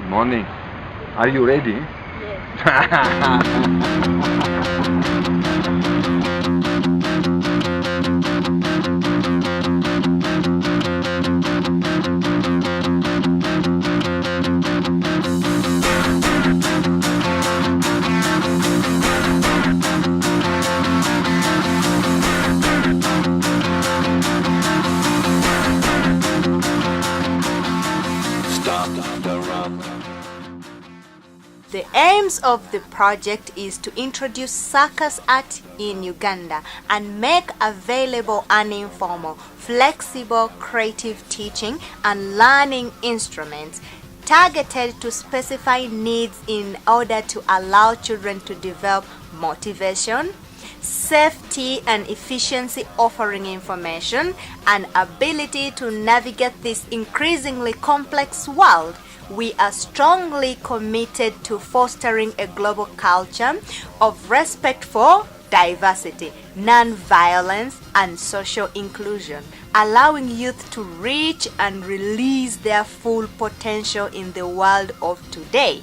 Morning. Are you ready? The aims of the project is to introduce circus art in Uganda and make available an informal, flexible, creative teaching and learning instruments targeted to specified needs in order to allow children to develop motivation, safety and efficiency, offering information and ability to navigate this increasingly complex world. We are strongly committed to fostering a global culture of respect for diversity, non-violence, and social inclusion, allowing youth to reach and release their full potential in the world of today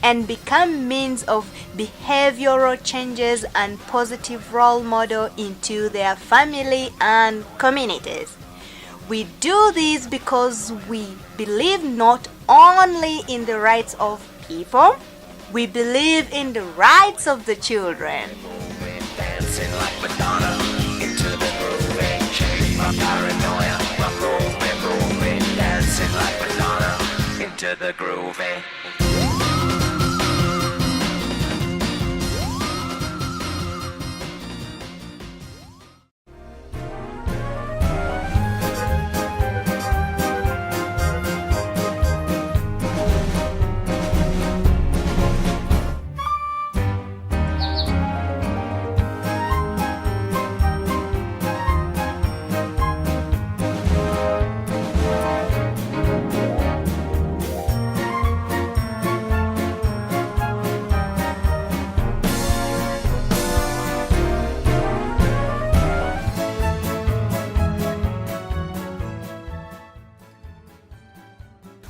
and become means of behavioral changes and positive role model into their family and communities. We do this because we believe not only in the rights of people, we believe in the rights of the children. Dancing like Madonna into the groove, change my paranoia. Moving, dancing like Madonna into the groove.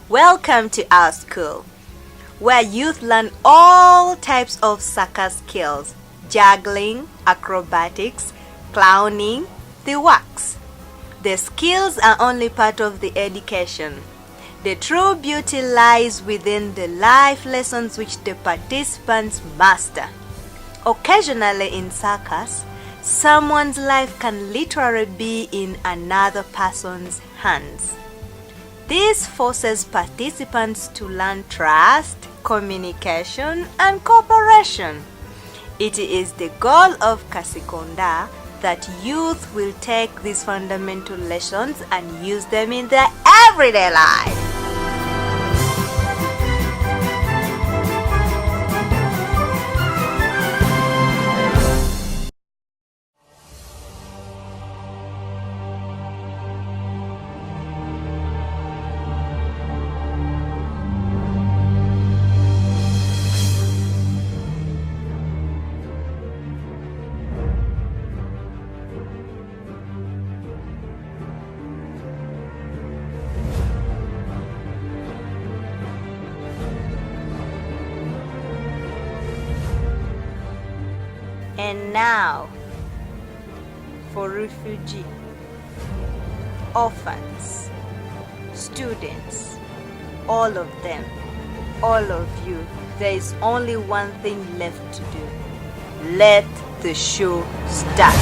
Welcome to our school, where youth learn all types of circus skills: juggling, acrobatics, clowning, the works. The skills are only part of the education. The true beauty lies within the life lessons which the participants master. Occasionally in circus, Someone's life can literally be in another person's hands. This forces participants to learn trust, communication, and cooperation. It is the goal of Kasikonda that youth will take these fundamental lessons and use them in their everyday life. And now, for refugee, orphans, students, all of them, all of you, there is only one thing left to do. Let the show start.